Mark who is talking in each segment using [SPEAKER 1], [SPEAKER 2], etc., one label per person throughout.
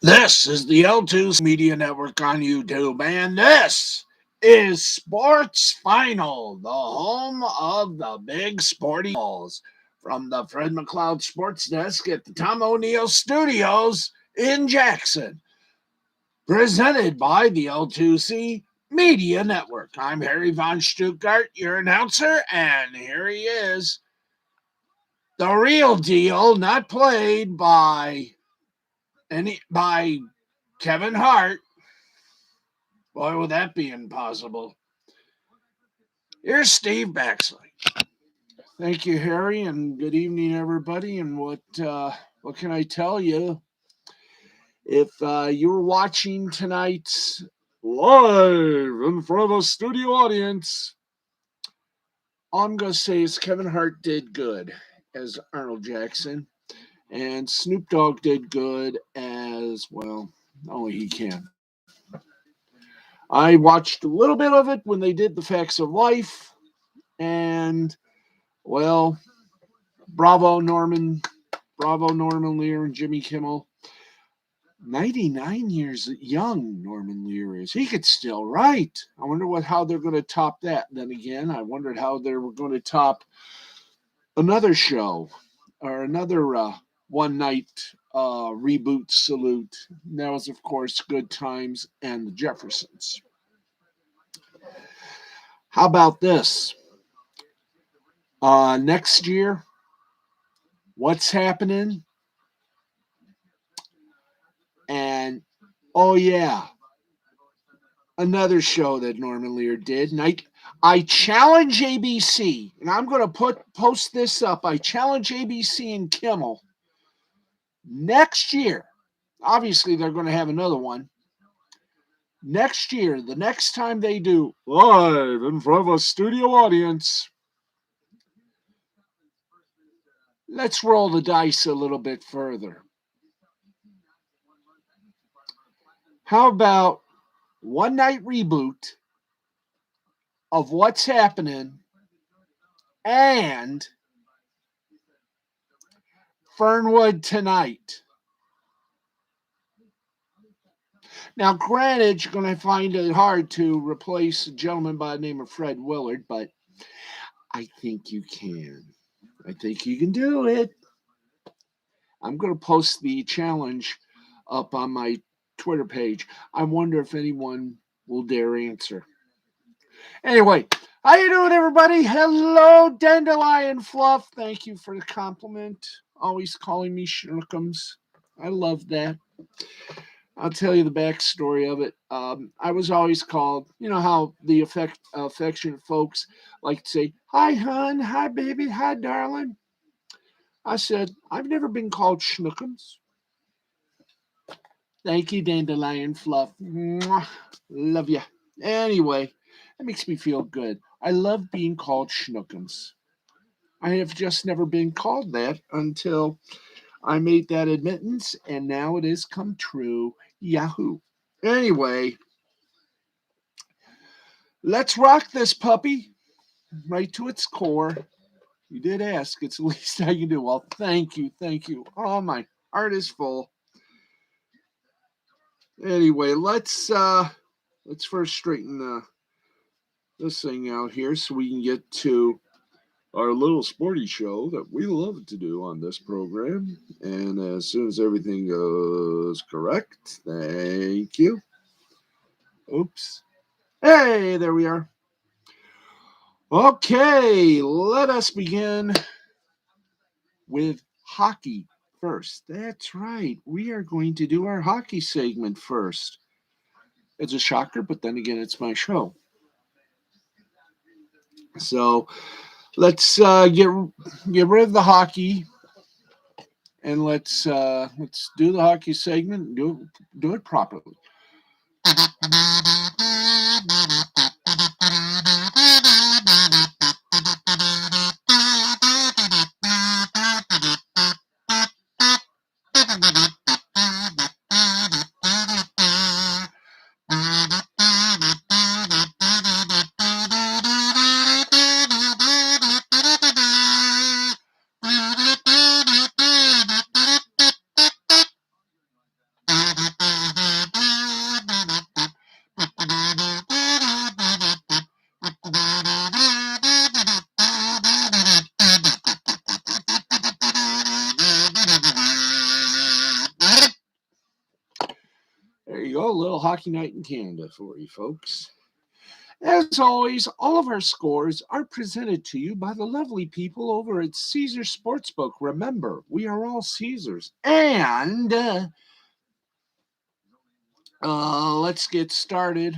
[SPEAKER 1] This is the L2 Media Network on YouTube, and this is Sports Final, the home of the big sporty balls. From the Fred McLeod Sports Desk at the Tom O'Neill Studios in Jackson, presented by the L2C Media Network. I'm Harry Von Stuttgart, your announcer, and here he is, the real deal, not played by Kevin Hart. Why would that be impossible? Here's Steve Baxley. Thank you, Harry, and good evening, everybody. And what can I tell you? If you were watching tonight's live in front of a studio audience, all I'm gonna say is Kevin Hart did good as Arnold Jackson, and Snoop Dogg did good as well. Only he can. I watched a little bit of it when they did the Facts of Life, and well, bravo Norman Lear and Jimmy Kimmel. 99 years young Norman Lear is. He could still write. I wonder how they're going to top that. Then again, I wondered how they were going to top another show or another one night reboot salute. And that was, of course, Good Times and the Jeffersons. How about this? Next year, what's happening? And oh yeah, another show that Norman Lear did. And I challenge ABC, and I'm going to post this up. I challenge ABC and Kimmel next year. Obviously, they're going to have another one. Next year, the next time they do live in front of a studio audience, let's roll the dice a little bit further. How about one night reboot of What's Happening and Fernwood Tonight? Now, granted, you're going to find it hard to replace a gentleman by the name of Fred Willard, but I think you can. I think you can do it. I'm going to post the challenge up on my Twitter page. I wonder if anyone will dare answer. Anyway, how you doing, everybody? Hello, Dandelion Fluff. Thank you for the compliment. Always calling me Schnookums. I love that. I'll tell you the backstory of it. I was always called, you know how the affectionate folks like to say, hi, hon, hi, baby, hi, darling. I said, I've never been called Schnookums. Thank you, Dandelion Fluff. Mwah. Love you. Anyway, that makes me feel good. I love being called Schnookums. I have just never been called that until I made that admittance, and now it has come true. Yahoo. Anyway, let's rock this puppy right to its core. You did ask. It's the least I can do. Well, thank you. Thank you. Oh, my heart is full. Anyway, let's first straighten this thing out here so we can get to our little sporty show that we love to do on this program. And as soon as everything goes correct, thank you. Oops. Hey, there we are. Okay, let us begin with hockey first. That's right. We are going to do our hockey segment first. It's a shocker, but then again, it's my show. So let's get rid of the hockey, and let's do the hockey segment and do it properly. little hockey night in Canada for you folks. As always, all of our scores are presented to you by the lovely people over at Caesar Sportsbook. Remember, we are all Caesars. And let's get started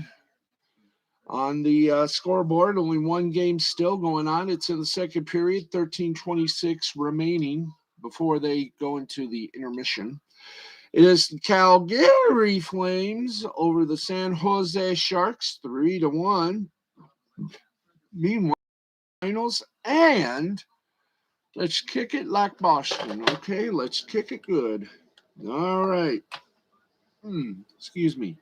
[SPEAKER 1] on the scoreboard. Only one game still going on. It's in the second period, 13:26 remaining before they go into the intermission. It is the Calgary Flames over the San Jose Sharks, 3-1. Meanwhile, finals, and let's kick it like Boston, okay? Let's kick it good. All right. Excuse me.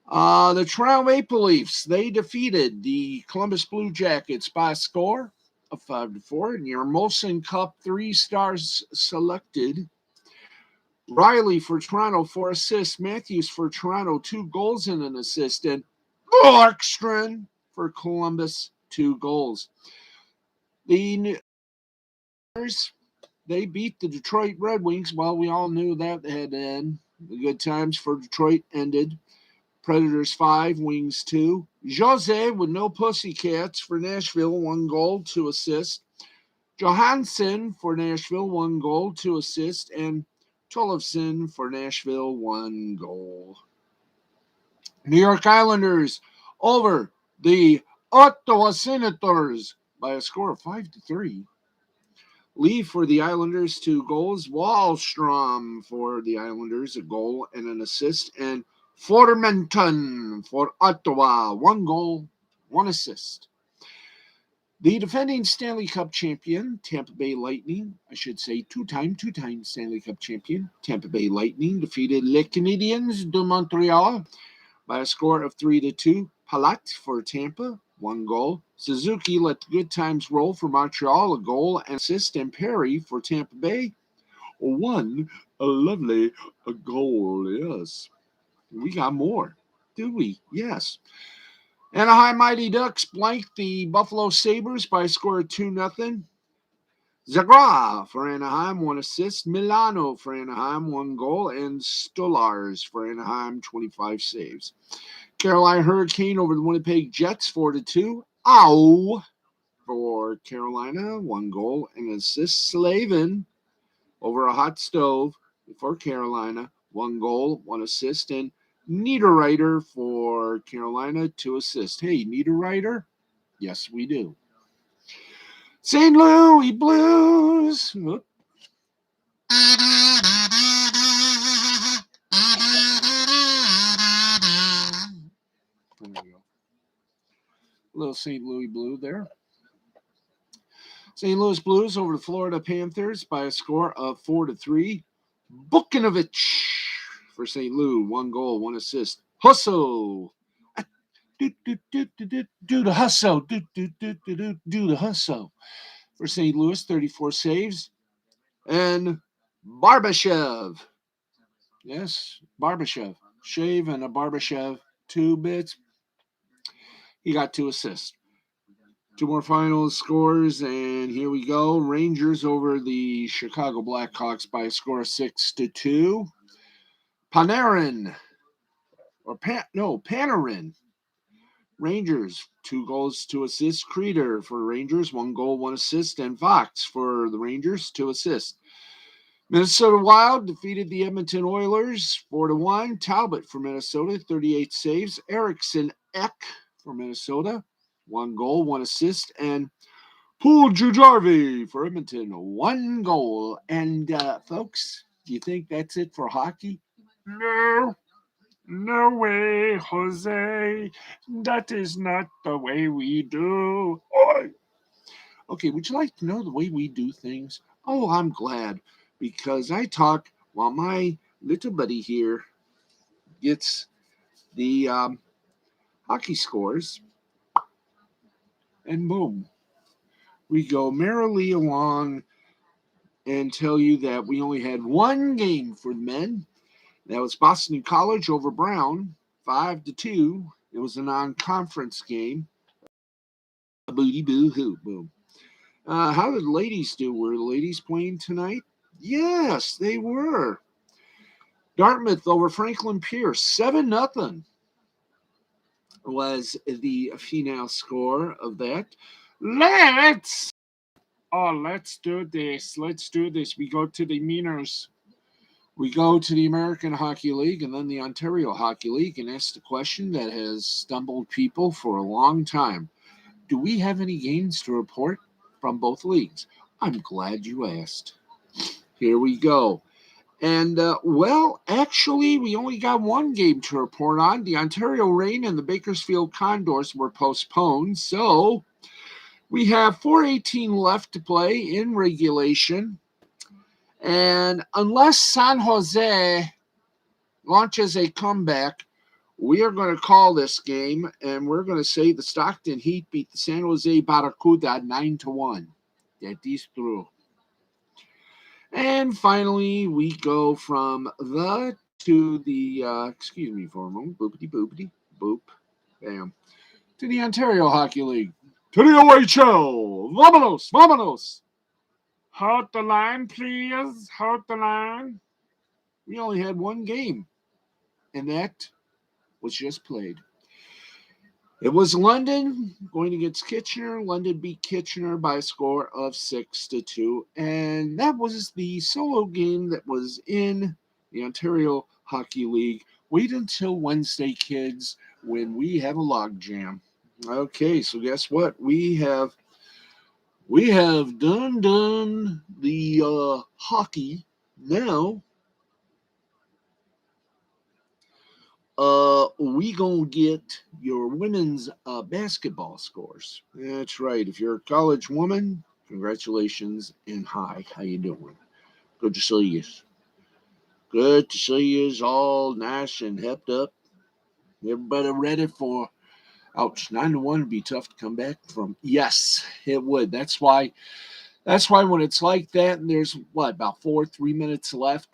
[SPEAKER 1] The Toronto Maple Leafs, they defeated the Columbus Blue Jackets by a score of 5-4. And your Molson Cup 3 stars selected. Riley for Toronto, 4 assists. Matthews for Toronto, 2 goals and an assist. And Markstrom for Columbus, 2 goals. The they beat the Detroit Red Wings. Well, we all knew that had end. The good times for Detroit ended. Predators 5, Wings 2. Jose with no Pussycats for Nashville, 1 goal, 2 assists. Johansson for Nashville, 1 goal, 2 assists. And Tollefson for Nashville, 1 goal. New York Islanders over the Ottawa Senators by a score of 5-3. Lee for the Islanders, 2 goals. Wallstrom for the Islanders, a goal and an assist. And Formenton for Ottawa, 1 goal, 1 assist. The defending Stanley Cup champion, Tampa Bay Lightning, I should say two-time Stanley Cup champion, Tampa Bay Lightning, defeated Les Canadiens de Montreal by a score of 3-2. Palat for Tampa, 1 goal. Suzuki let the good times roll for Montreal, a goal and assist. And Perry for Tampa Bay, 1 a goal, yes. We got more, do we? Yes. Anaheim Mighty Ducks blanked the Buffalo Sabres by a score of 2-0. Zagra for Anaheim, 1 assist. Milano for Anaheim, 1 goal. And Stolars for Anaheim, 25 saves. Carolina Hurricane over the Winnipeg Jets, 4-2. Ow! For Carolina, 1 goal and an assist. Slavin over a hot stove for Carolina, 1 goal, 1 assist. And Niederreiter for Carolina, 2 assists. Hey, Niederreiter? Yes, we do. St. Louis Blues. Whoop. There we go. Little St. Louis Blue there. St. Louis Blues over the Florida Panthers by a score of 4-3. Bukinovich for St. Louis, 1 goal, 1 assist. Husso. Do the hustle. Do the hustle. For St. Louis, 34 saves. And Barbashev. Yes, Barbashev. Shave and a Barbashev, 2 bits. He got 2 assists. 2 more final scores, and here we go. Rangers over the Chicago Blackhawks by a score of 6-2. Panarin. Panarin. Rangers, 2 goals, 2 assists. Creeder for Rangers, 1 goal, 1 assist. And Fox for the Rangers, 2 assists. Minnesota Wild defeated the Edmonton Oilers, 4-1. Talbot for Minnesota, 38 saves. Eriksson Ek for Minnesota, 1 goal, 1 assist. And Paul Jujarvi for Edmonton, 1 goal. And folks, do you think that's it for hockey? No way, Jose. That is not the way we do. Okay, would you like to know the way we do things? Oh, I'm glad, because I talk while my little buddy here gets the hockey scores, and boom, we go merrily along and tell you that we only had 1 game for the men. That was Boston College over Brown, 5-2. It was a non-conference game. Booty boo hoo boom. How did the ladies do? Were the ladies playing tonight? Yes, they were. Dartmouth over Franklin Pierce, 7-0 was the final score of that. Let's do this. Let's do this. We go to the Meaners. We go to the American Hockey League and then the Ontario Hockey League and ask the question that has stumbled people for a long time. Do we have any games to report from both leagues? I'm glad you asked. Here we go. And, actually, we only got one game to report on. The Ontario Reign and the Bakersfield Condors were postponed. So we have 4:18 left to play in regulation. And unless San Jose launches a comeback, we are going to call this game, and we're going to say the Stockton Heat beat the San Jose Barracuda 9-1. That is true. And finally, we go from the to the, excuse me for a moment, boopity boopity, boop, bam, to the Ontario Hockey League, to the OHL, vamonos, vamonos. Hold the line, please, hold the line. We only had one game, and that was just played. It was London going against Kitchener. London beat Kitchener by a score of 6-2. And that was the solo game that was in the Ontario Hockey League. Wait until Wednesday, kids, when we have a log jam. Okay, so guess what? We have done the hockey. Now we gonna get your women's basketball scores. That's right. If you're a college woman, congratulations and hi. How you doing? Good to see you. Good to see you all nice and hepped up. Everybody ready for ouch, 9-1 would be tough to come back from. Yes, it would. That's why when it's like that and there's about 3 minutes left,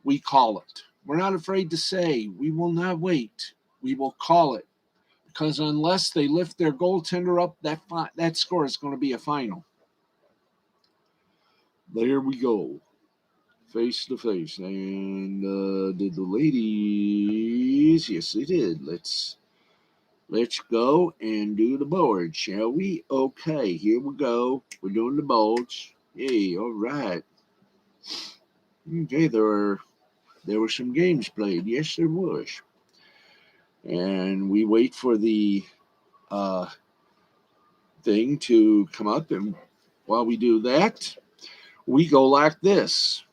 [SPEAKER 1] we call it. We're not afraid to say we will not wait. We will call it. Because unless they lift their goaltender up, that score is going to be a final. There we go, face to face, and did the ladies? Yes, they did. Let's go and do the board, shall we? Okay, here we go. We're doing the boards. Hey, all right. Okay, there were some games played. Yes, there was. And we wait for the thing to come up, and while we do that, we go like this.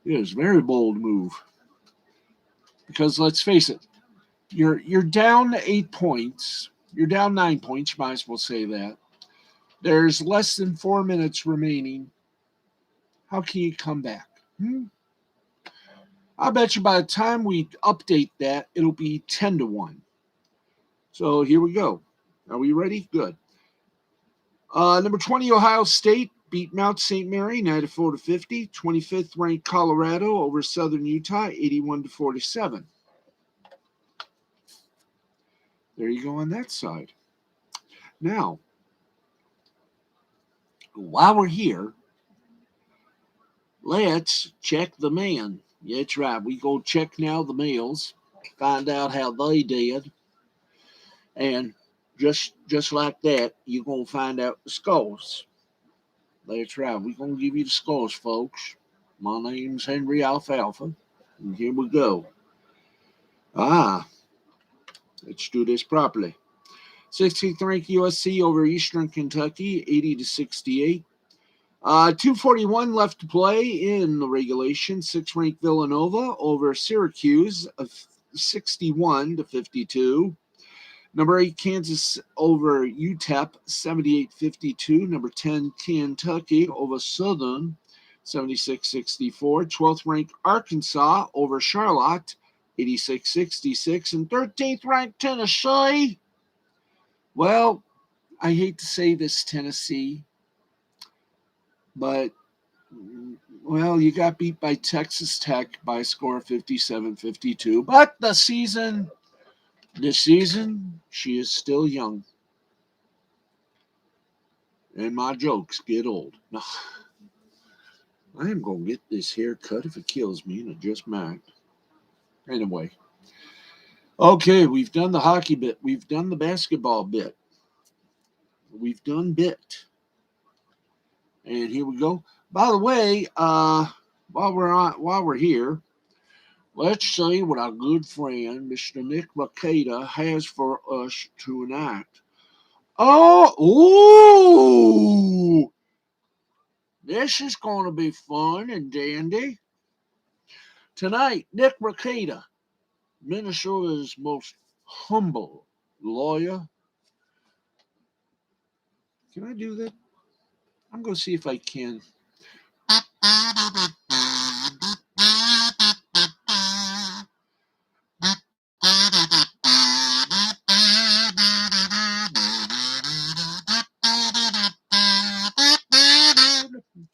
[SPEAKER 1] It is a very bold move. Because let's face it, you're down 8 points. You're down 9 points, you might as well say that. There's less than 4 minutes remaining. How can you come back? I bet you by the time we update that, it'll be 10-1. So here we go. Are we ready? Good. Number 20, Ohio State beat Mount St. Mary 94-50. 25th ranked Colorado over Southern Utah 81-47. There you go on that side. Now, while we're here, let's check the man. Yeah, that's right. We go check now the males, find out how they did. And just like that, you're going to find out the scores. That's right. We're going to give you the scores, folks. My name's Henry Alfalfa. And here we go. Let's do this properly. 16th ranked USC over Eastern Kentucky, 80-68. 2:41 left to play in the regulation. 6th ranked Villanova over Syracuse of 61-52. Number 8 Kansas over UTEP 78-52. Number 10 Kentucky over Southern 76-64. 12th ranked Arkansas over Charlotte 86-66. And 13th ranked Tennessee. Well, I hate to say this, Tennessee, but, you got beat by Texas Tech by a score of 57-52. But this season, she is still young. And my jokes get old. I am going to get this hair cut if it kills me, and it just might. Anyway. Okay, we've done the hockey bit. We've done the basketball bit. We've done bit. And here we go. By the way, while we're here, let's see what our good friend Mr. Nick Makeda has for us tonight. Oh, this is going to be fun and dandy. Tonight, Nick Makeda, Minnesota's most humble lawyer. Can I do that? I'm going to see if I can.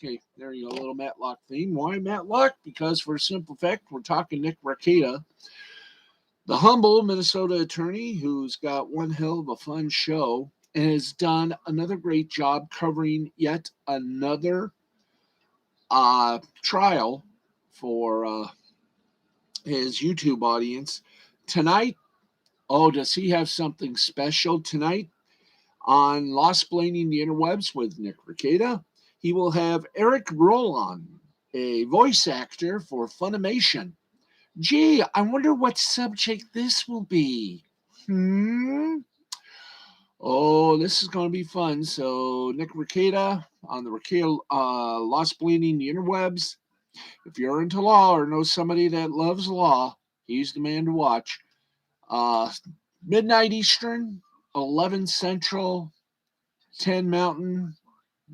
[SPEAKER 1] Okay, there you go, a little Matlock theme. Why Matlock? Because for a simple fact, we're talking Nick Raketa, the humble Minnesota attorney who's got one hell of a fun show and has done another great job covering yet another trial for his YouTube audience. Tonight, oh, does he have something special tonight? On Lost Blaming the Interwebs with Nick Raketa, he will have Eric Roland, a voice actor for Funimation. Gee, I wonder what subject this will be. Oh, this is going to be fun. So, Nick Raketa on the Raketa Lost Bleeding the Interwebs. If you're into law or know somebody that loves law, he's the man to watch. Midnight Eastern, 11 Central, 10 Mountain,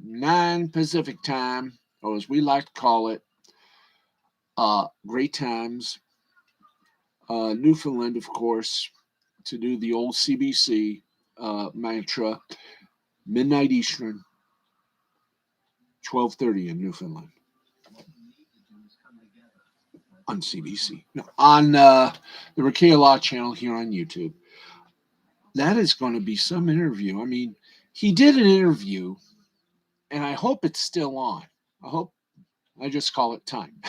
[SPEAKER 1] 9 Pacific time, or as we like to call it, great times. Newfoundland, of course, to do the old CBC mantra, midnight Eastern, 12:30 in Newfoundland. On CBC. No, on the Rakea Law channel here on YouTube. That is going to be some interview. I mean, he did an interview, and I hope it's still on. I just call it time.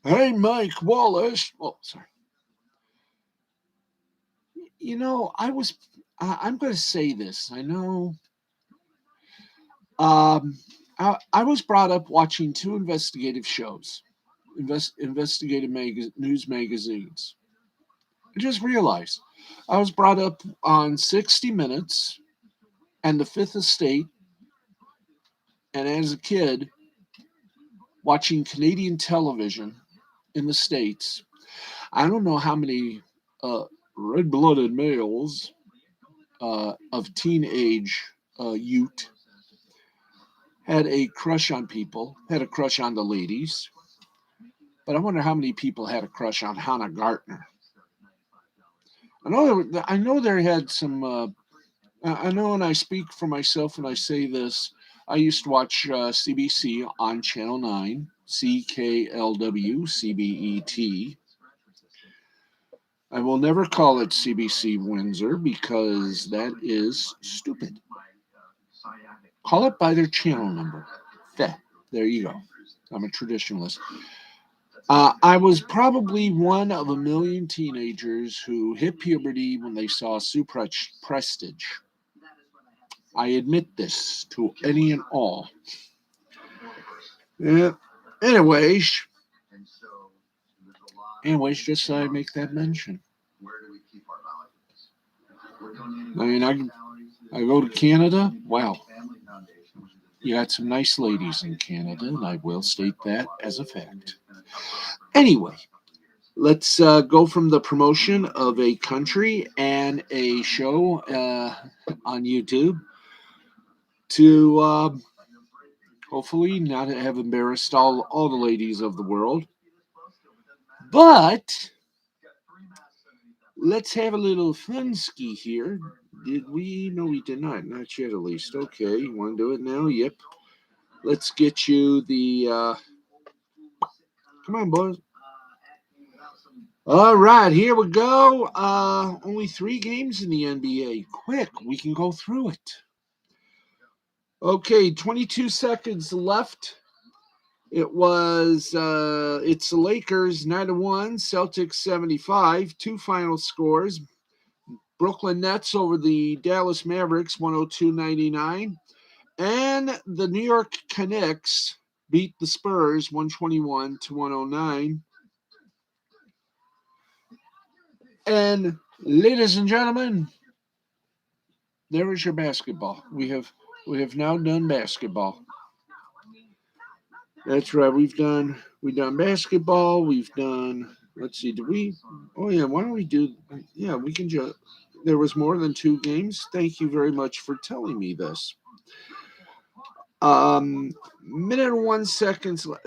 [SPEAKER 1] Hey, Mike Wallace. Oh, sorry. You know, I'm going to say this. I know. I was brought up watching 2 investigative shows, investigative news magazines. I just realized I was brought up on 60 Minutes and the Fifth Estate, and as a kid, watching Canadian television in the States. I don't know how many red-blooded males of teenage youth had a crush on people, had a crush on the ladies, but I wonder how many people had a crush on Hannah Gartner. I know there had some. I know, when I speak for myself when I say this, I used to watch CBC on Channel 9, CKLW, CBET. I will never call it CBC Windsor because that is stupid. Call it by their channel number. There you go. I'm a traditionalist. I was probably one of a million teenagers who hit puberty when they saw Sue Prestige. I admit this to any and all. Yeah. Anyways, just so I make that mention. I mean, I go to Canada. Wow. You got some nice ladies in Canada, and I will state that as a fact. Anyway, let's go from the promotion of a country and a show on YouTube to hopefully not have embarrassed all the ladies of the world. But let's have a little fun ski here. Did we? No, we did not. Not yet, at least. Okay, you want to do it now? Yep. Let's get you the... Come on, boys. All right, here we go. Only 3 games in the NBA. Quick, we can go through it. Okay, 22 seconds left. It's the Lakers 9-1, Celtics 75. Two final scores. Brooklyn Nets over the Dallas Mavericks 102-99. And the New York Knicks beat the Spurs 121-109. And ladies and gentlemen, there is your basketball. We have now done basketball. That's right. We've done basketball. We've done. Let's see. Do we? Oh yeah. Why don't we do? Yeah, we can just. There was more than two games. Thank you very much for telling me this. Minute and 1 seconds left.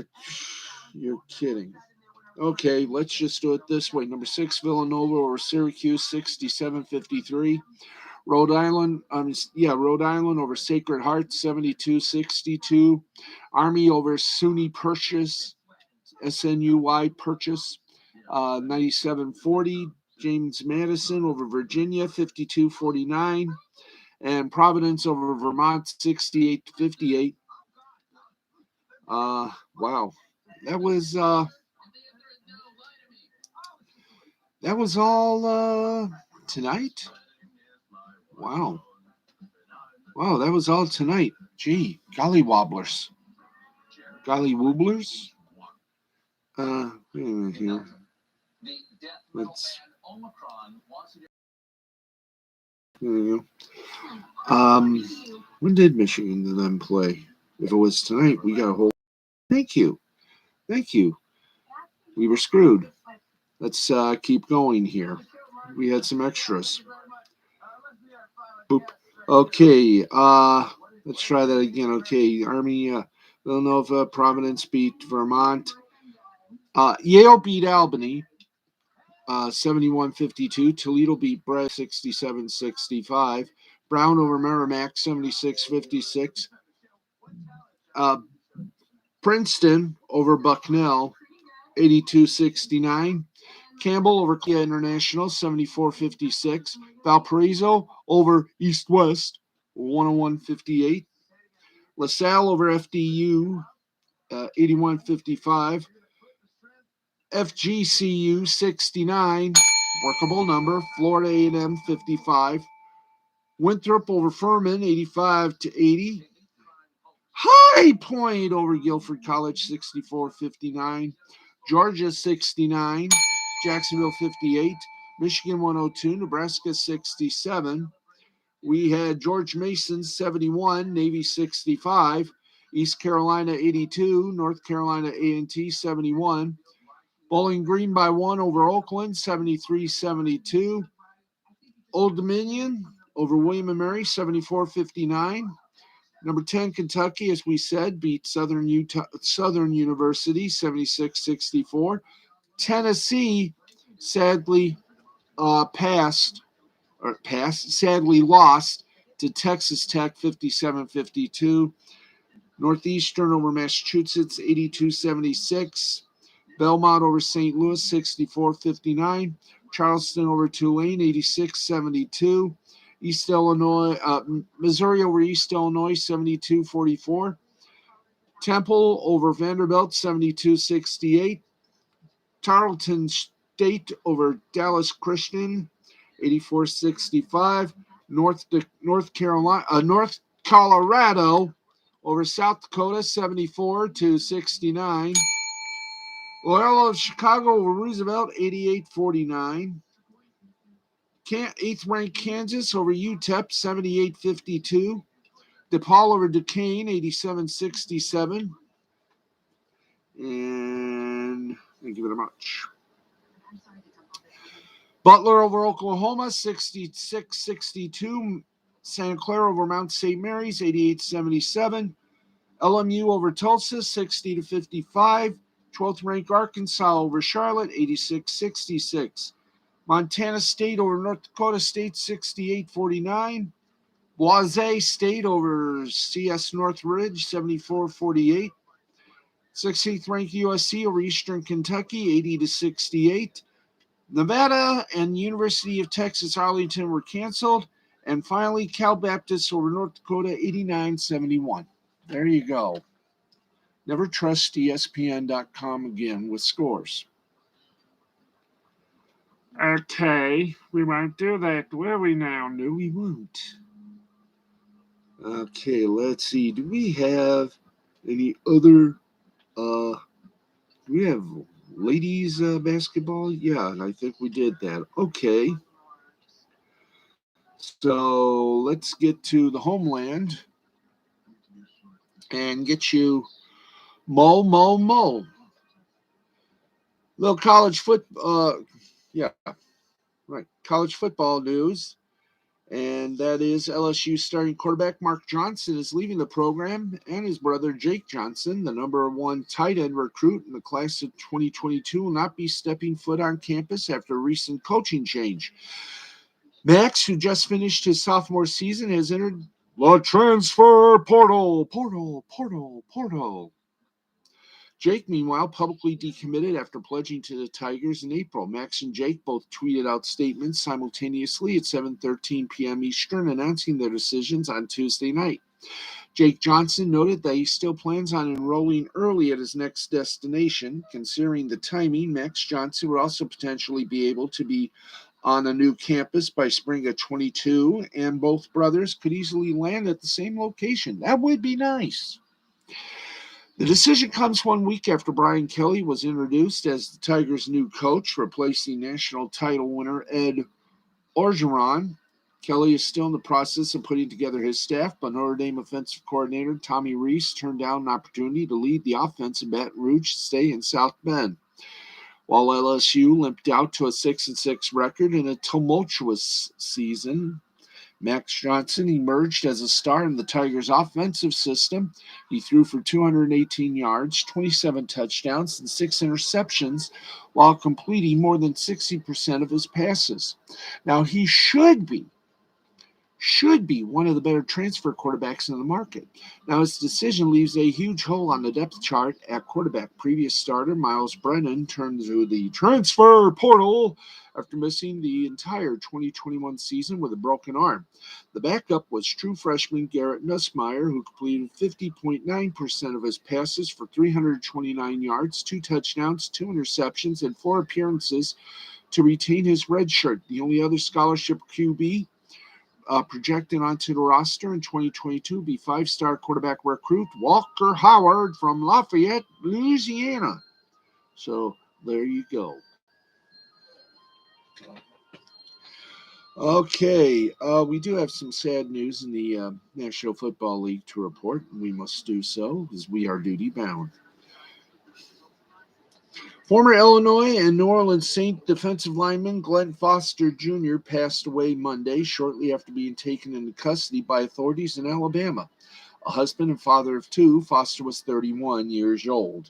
[SPEAKER 1] You're kidding. Okay, let's just do it this way. Number 6, Villanova over Syracuse, 67-53. Rhode Island over Sacred Heart, 72-62. Army over SUNY Purchase, SNUY Purchase, 97-40. James Madison over Virginia, 52-49. And Providence over Vermont, 68-58. Wow. That was all tonight. Wow, that was all tonight. Gee, golly wobblers. Golly wobblers. Wait a minute here. Let's. There we go. When did Michigan then play? If it was tonight, we got a whole. Thank you. We were screwed. Let's keep going here. We had some extras. Boop. Okay. Let's try that again. Okay. Army, Villanova, Providence beat Vermont. Yale beat Albany. 71-52. Toledo beat Brett 67-65. Brown over Merrimack 76-56. Princeton over Bucknell 82-69. Campbell over Kia International 74-56. Valparaiso over East West 101-58. LaSalle over FDU 81-55. FGCU 69, workable number. Florida A&M 55. Winthrop over Furman 85-80. High Point over Guilford College 64-59. Georgia 69. Jacksonville 58. Michigan 102. Nebraska 67. We had George Mason 71. Navy 65. East Carolina 82. North Carolina A&T 71. Bowling Green by 1 over Oakland, 73-72. Old Dominion over William & Mary, 74-59. Number 10, Kentucky, as we said, beat Southern University, 76-64. Tennessee sadly sadly lost to Texas Tech, 57-52. Northeastern over Massachusetts, 82-76. Belmont over St. Louis, 64-59. Charleston over Tulane, 86-72. Missouri over East Illinois, 72-44. Temple over Vanderbilt, 72-68. Tarleton State over Dallas Christian, 84-65. North Colorado over South Dakota, 74-69. Loyola of Chicago over Roosevelt, 88-49. 8th-ranked Kansas over UTEP, 78-52. DePaul over Duquesne, 87-67. And thank you very much. Butler over Oklahoma, 66-62. Santa Clara over Mount St. Mary's, 88-77. LMU over Tulsa, 60-55. 12th-ranked Arkansas over Charlotte, 86-66. Montana State over North Dakota State, 68-49. Boise State over CS Northridge, 74-48. 16th-ranked USC over Eastern Kentucky, 80-68. Nevada and University of Texas Arlington were canceled. And finally, Cal Baptist over North Dakota, 89-71. There you go. Never trust ESPN.com again with scores. Okay, we won't do that, will we now? No, we won't. Okay, let's see. Do we have any other, do we have ladies basketball? Yeah, I think we did that. Okay. So let's get to the homeland and get you Mo. Little college college football news. And that is LSU starting quarterback Mark Johnson is leaving the program, and his brother Jake Johnson, the number one tight end recruit in the class of 2022, will not be stepping foot on campus after a recent coaching change. Max, who just finished his sophomore season, has entered the transfer portal. Jake, meanwhile, publicly decommitted after pledging to the Tigers in April. Max and Jake both tweeted out statements simultaneously at 7:13 p.m. Eastern, announcing their decisions on Tuesday night. Jake Johnson noted that he still plans on enrolling early at his next destination. Considering the timing, Max Johnson would also potentially be able to be on a new campus by spring of 22, and both brothers could easily land at the same location. That would be nice. The decision comes 1 week after Brian Kelly was introduced as the Tigers' new coach, replacing national title winner Ed Orgeron. Kelly is still in the process of putting together his staff, but Notre Dame offensive coordinator Tommy Rees turned down an opportunity to lead the offense in Baton Rouge to stay in South Bend. While LSU limped out to a 6-6 record in a tumultuous season, Max Johnson emerged as a star in the Tigers' offensive system. He threw for 218 yards, 27 touchdowns, and 6 interceptions while completing more than 60% of his passes. Now, he should be one of the better transfer quarterbacks in the market. Now, his decision leaves a huge hole on the depth chart at quarterback. Previous starter Miles Brennan turned to the transfer portal after missing the entire 2021 season with a broken arm. The backup was true freshman Garrett Nussmeier, who completed 50.9% of his passes for 329 yards, 2 touchdowns, 2 interceptions, and 4 appearances to retain his red shirt. The only other scholarship QB projected onto the roster in 2022 be 5-star quarterback recruit Walker Howard from Lafayette, Louisiana. So there you go. Okay, we do have some sad news in the National Football League to report, and we must do so as we are duty bound. Former Illinois and New Orleans Saints defensive lineman Glenn Foster Jr. passed away Monday, shortly after being taken into custody by authorities in Alabama. A husband and father of 2, Foster was 31 years old.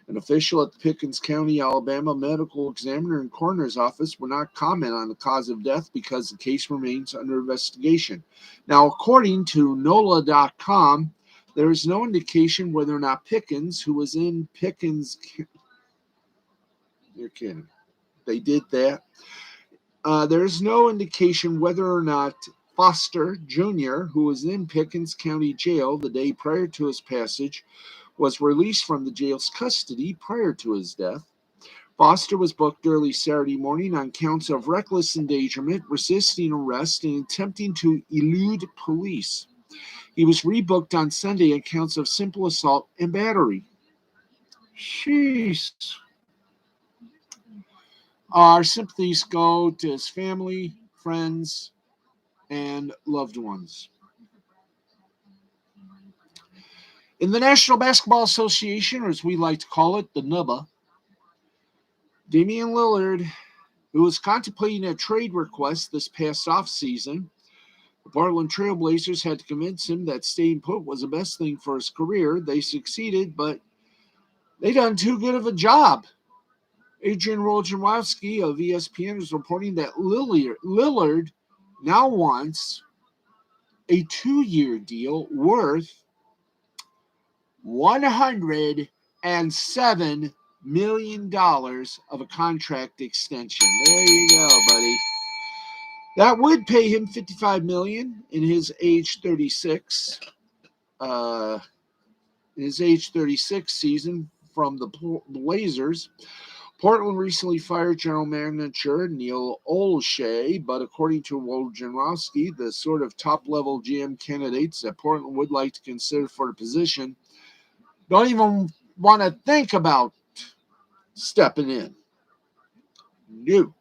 [SPEAKER 1] An official at the Pickens County, Alabama medical examiner and coroner's office will not comment on the cause of death because the case remains under investigation. Now, according to NOLA.com, there is no indication whether or not Pickens, who was in Pickens... You're kidding. They did that. There's no indication whether or not Foster Jr., who was in Pickens County Jail the day prior to his passage, was released from the jail's custody prior to his death. Foster was booked early Saturday morning on counts of reckless endangerment, resisting arrest, and attempting to elude police. He was rebooked on Sunday on counts of simple assault and battery. Jeez. Our sympathies go to his family, friends, and loved ones. In the National Basketball Association, or as we like to call it, the NUBA, Damian Lillard, who was contemplating a trade request this past offseason, the Portland Trail Blazers had to convince him that staying put was the best thing for his career. They succeeded, but they done too good of a job. Adrian Wojnarowski of ESPN is reporting that Lillard now wants a 2-year deal worth $107 million of a contract extension. There you go, buddy. That would pay him $55 million in his age 36. Uh, in his age 36 season from the Blazers. Portland recently fired general manager Neil Olshey, but according to Wojnarowski, the sort of top-level GM candidates that Portland would like to consider for the position don't even want to think about stepping in. No.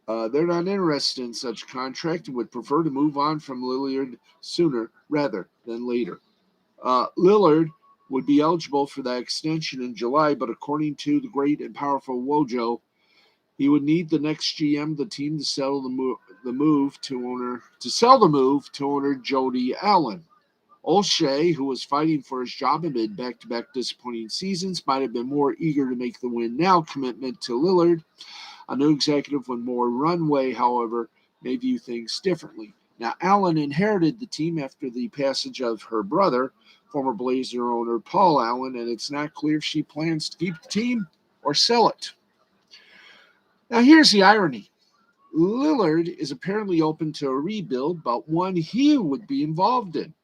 [SPEAKER 1] They're not interested in such a contract and would prefer to move on from Lillard sooner rather than later. Lillard would be eligible for that extension in July, but according to the great and powerful Wojo, he would need the next GM of the team to sell the move to owner Jody Allen. Olshey, who was fighting for his job amid back-to-back disappointing seasons, might have been more eager to make the win-now commitment to Lillard. A new executive with more runway, however, may view things differently. Now, Allen inherited the team after the passage of her brother, former Blazer owner Paul Allen, and it's not clear if she plans to keep the team or sell it. Now, here's the irony. Lillard is apparently open to a rebuild, but one he would be involved in.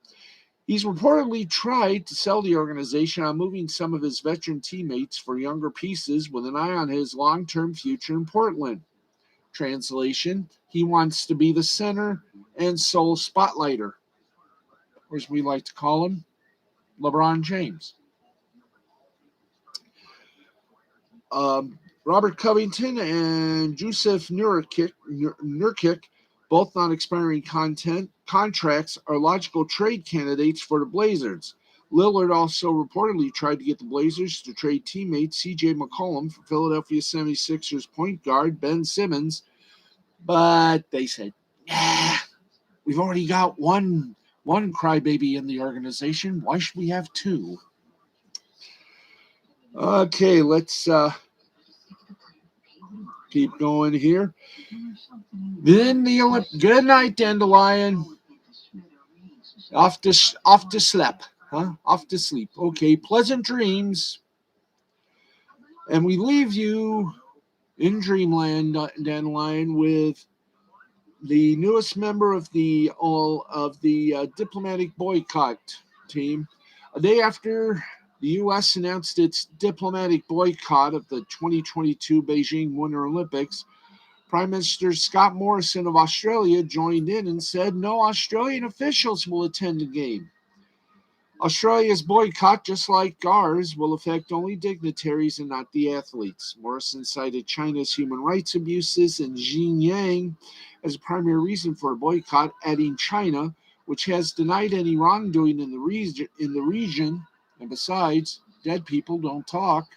[SPEAKER 1] He's reportedly tried to sell the organization on moving some of his veteran teammates for younger pieces with an eye on his long-term future in Portland. Translation, he wants to be the center and sole spotlighter, or as we like to call him, LeBron James. Robert Covington and Jusuf Nurkic, both non-expiring contracts, are logical trade candidates for the Blazers. Lillard also reportedly tried to get the Blazers to trade teammate C.J. McCollum for Philadelphia 76ers point guard Ben Simmons, but they said, nah, we've already got one crybaby in the organization. Why should we have two? Okay, let's keep going here. Then the good night, Dandelion. Off to sleep, huh? Off to sleep. Okay, pleasant dreams. And we leave you in dreamland, Dandelion, with the newest member of the diplomatic boycott team. A day after the U.S. announced its diplomatic boycott of the 2022 Beijing Winter Olympics, Prime Minister Scott Morrison of Australia joined in and said no Australian officials will attend the game. Australia's boycott, just like ours, will affect only dignitaries and not the athletes. Morrison cited China's human rights abuses in Xinjiang as a primary reason for a boycott, adding China, which has denied any wrongdoing in the region, and besides, dead people don't talk,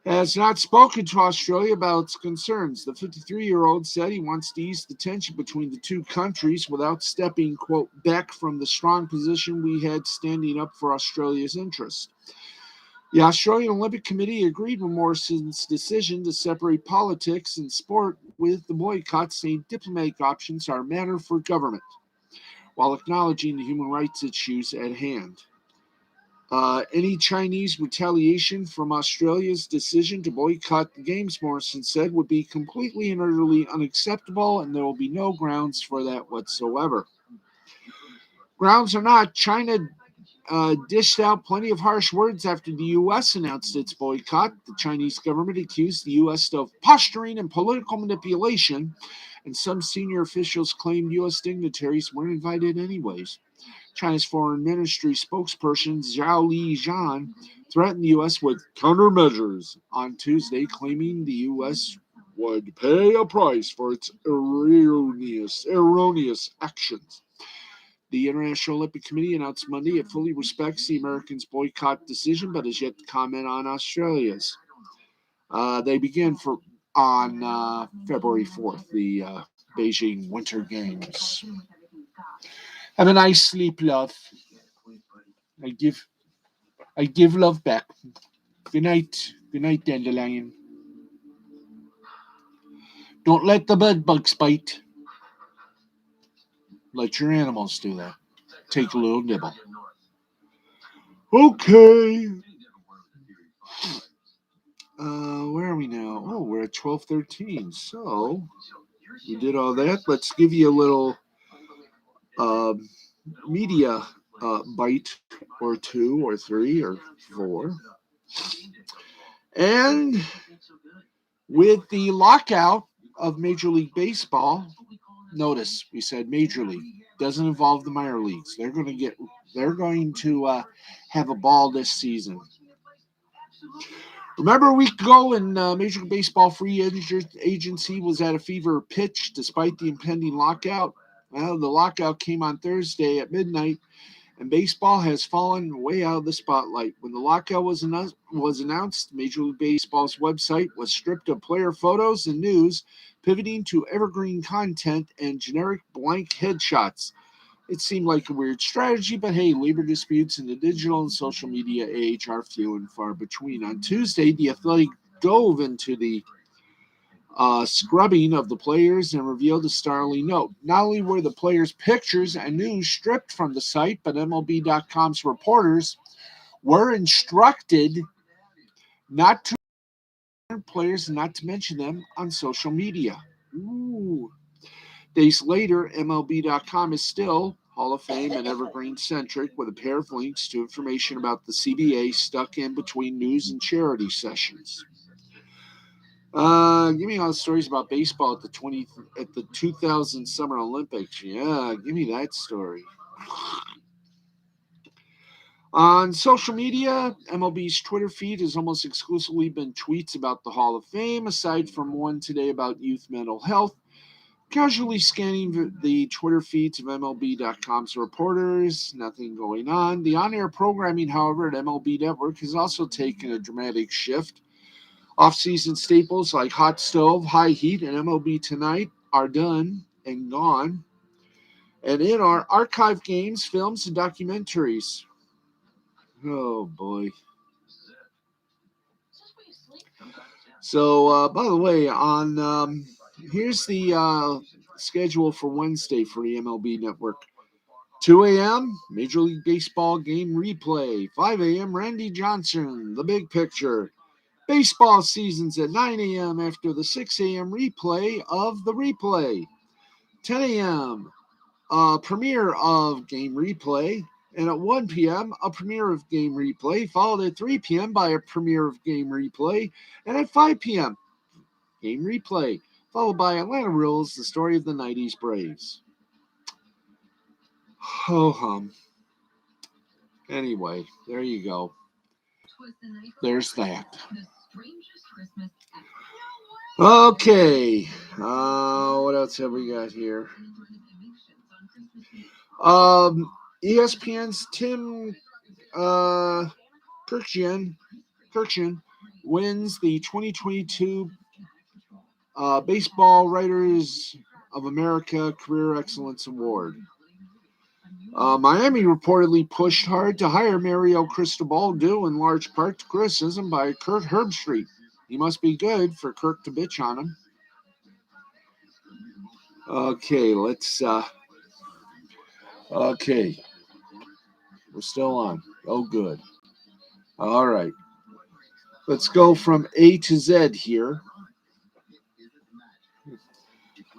[SPEAKER 1] has not spoken to Australia about its concerns. The 53-year-old said he wants to ease the tension between the two countries without stepping, quote, back from the strong position we had standing up for Australia's interests. The Australian Olympic Committee agreed with Morrison's decision to separate politics and sport, with the boycott saying diplomatic options are a matter for government, while acknowledging the human rights issues at hand. Any Chinese retaliation from Australia's decision to boycott the Games, Morrison said, would be completely and utterly unacceptable, and there will be no grounds for that whatsoever. Grounds or not, China dished out plenty of harsh words after the U.S. announced its boycott. The Chinese government accused the U.S. of posturing and political manipulation, and some senior officials claimed U.S. dignitaries weren't invited anyways. China's foreign ministry spokesperson Zhao Lijian threatened the U.S. with countermeasures on Tuesday, claiming the U.S. would pay a price for its erroneous actions. The International Olympic Committee announced Monday it fully respects the Americans' boycott decision, but has yet to comment on Australia's. They begin on February 4th, the Beijing Winter Games. Have a nice sleep, love. I give love back. Good night, Dandelion. Don't let the bed bugs bite. Let your animals do that. Take a little nibble. Okay. Where are we now? Oh, we're at 12:13. So We did all that. Let's give you a little uh, media bite or two or three or four. And with the lockout of Major League Baseball, notice we said Major League doesn't involve the minor leagues. They're going to have a ball this season. Remember a week ago when Major League Baseball free agency was at a fever pitch despite the impending lockout? Well, the lockout came on Thursday at midnight, and baseball has fallen way out of the spotlight. When the lockout was announced, Major League Baseball's website was stripped of player photos and news, pivoting to evergreen content and generic blank headshots. It seemed like a weird strategy, but hey, labor disputes in the digital and social media age are few and far between. On Tuesday, The Athletic dove into the scrubbing of the players and revealed a startling note. Not only were the players' pictures and news stripped from the site, but MLB.com's reporters were instructed not to players and not to mention them on social media. Ooh. Days later, MLB.com is still Hall of Fame and evergreen centric with a pair of links to information about the CBA stuck in between news and charity sessions. Give me all the stories about baseball at the 2000 Summer Olympics. Yeah, give me that story. On social media, MLB's Twitter feed has almost exclusively been tweets about the Hall of Fame, aside from one today about youth mental health. Casually scanning the Twitter feeds of MLB.com's reporters, nothing going on. The on-air programming, however, at MLB Network has also taken a dramatic shift. Off-season staples like Hot Stove, High Heat, and MLB Tonight are done and gone. And in our archive games, films, and documentaries. Oh, boy. So, by the way, here's the schedule for Wednesday for the MLB Network. 2 a.m., Major League Baseball game replay. 5 a.m., Randy Johnson, The Big Picture. Baseball seasons at 9 a.m. after the 6 a.m. replay of the replay. 10 a.m., premiere of game replay. And at 1 p.m., a premiere of game replay, followed at 3 p.m. by a premiere of game replay. And at 5 p.m., game replay, followed by Atlanta Rules, the story of the 90s Braves. Ho hum. Anyway, there you go. There's that. Okay. What else have we got here? ESPN's Tim Kirkjian wins the 2022 Baseball Writers of America Career Excellence Award. Miami reportedly pushed hard to hire Mario Cristobal, due in large part to criticism by Kurt Herbstreit. He must be good for Kirk to bitch on him. Okay, okay. We're still on. Oh, good. All right. Let's go from A to Z here.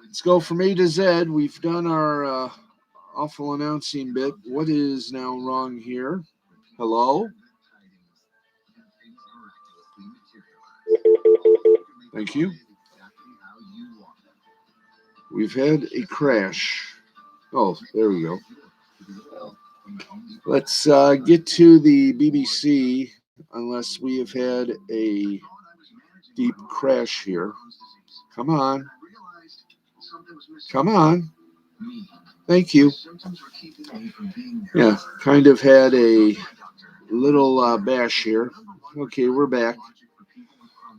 [SPEAKER 1] Let's go from A to Z. We've done our awful announcing bit. What is now wrong here? Hello? Thank you. We've had a crash. Oh, there we go. Let's get to the BBC, unless we have had a deep crash here. Come on. Come on. Thank you. Yeah, kind of had a little bash here. Okay, we're back.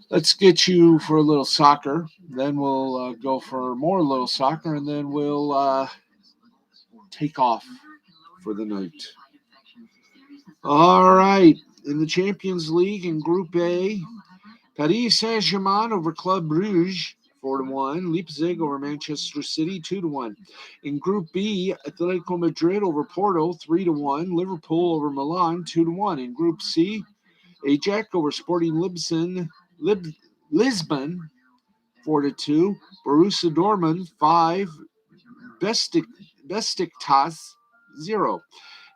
[SPEAKER 1] Let's get you for a little soccer. Then we'll go for more little soccer, and then we'll take off for the night. All right. In the Champions League in Group A, Paris Saint-Germain over Club Brugge, 4-1. Leipzig over Manchester City, 2-1. In Group B, Atletico Madrid over Porto, 3-1. Liverpool over Milan, 2-1. In Group C, Ajax over Sporting Lisbon, 4-2. Borussia Dortmund 5. Besiktas 0.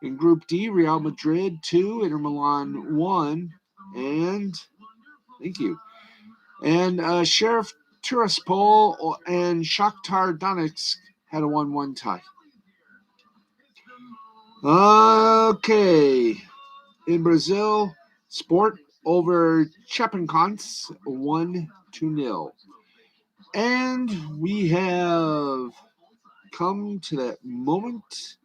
[SPEAKER 1] In Group D, Real Madrid 2, Inter Milan 1, and thank you. And Sheriff Tiraspol and Shakhtar Donetsk had a 1-1 tie. Okay. In Brazil, Sport over Chapecoense 1-0. And we have come to that moment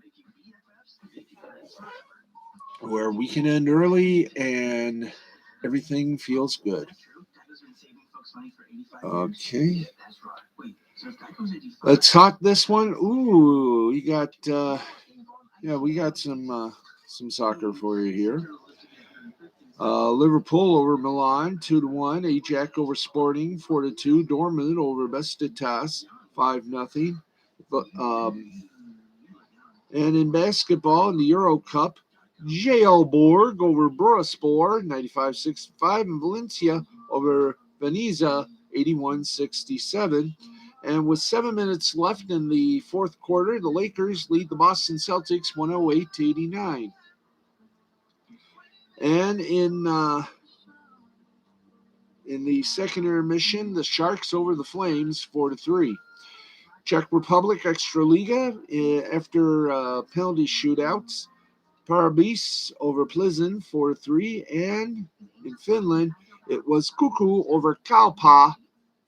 [SPEAKER 1] where we can end early and everything feels good. Okay. Let's hot this one. Ooh, we got we got some soccer for you here. Liverpool over Milan 2-1. Ajax over Sporting 4-2. Dortmund over Besiktas 5-0. And in basketball in the Euro Cup, Jelborg over Bursaspor 95-65, and Valencia over Venezia 81-67. And with 7 minutes left in the fourth quarter, the Lakers lead the Boston Celtics 108-89. And in the second intermission, the Sharks over the Flames 4-3. Czech Republic Extraliga after penalty shootouts. Parabis over Plzeň 4-3, and in Finland it was Kuku over Kalpa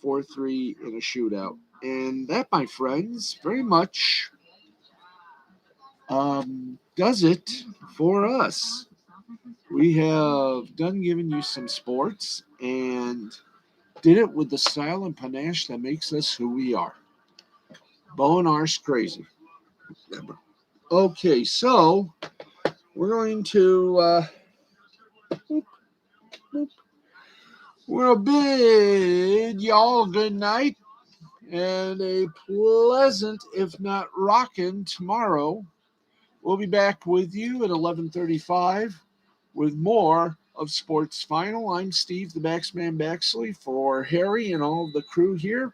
[SPEAKER 1] 4-3 in a shootout. And that, my friends, very much does it for us. We have done giving you some sports and did it with the style and panache that makes us who we are. Bo and R's crazy. Okay, so we're going to we'll bid y'all good night and a pleasant, if not rockin', tomorrow. We'll be back with you at 11:35 with more of Sports Final. I'm Steve, the Baxman Baxley, for Harry and all of the crew here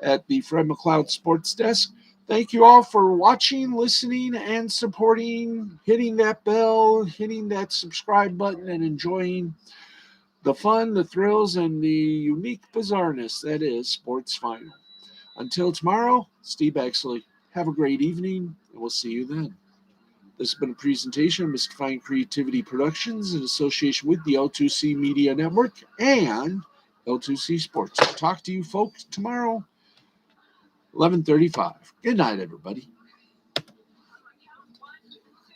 [SPEAKER 1] at the Fred McLeod Sports Desk. Thank you all for watching, listening, and supporting, hitting that bell, hitting that subscribe button, and enjoying the fun, the thrills, and the unique bizarreness that is Sports Final. Until tomorrow, Steve Baxley. Have a great evening, and we'll see you then. This has been a presentation of Mystifying Creativity Productions in association with the L2C Media Network and L2C Sports. I'll talk to you folks tomorrow, 11:35. Good night, everybody.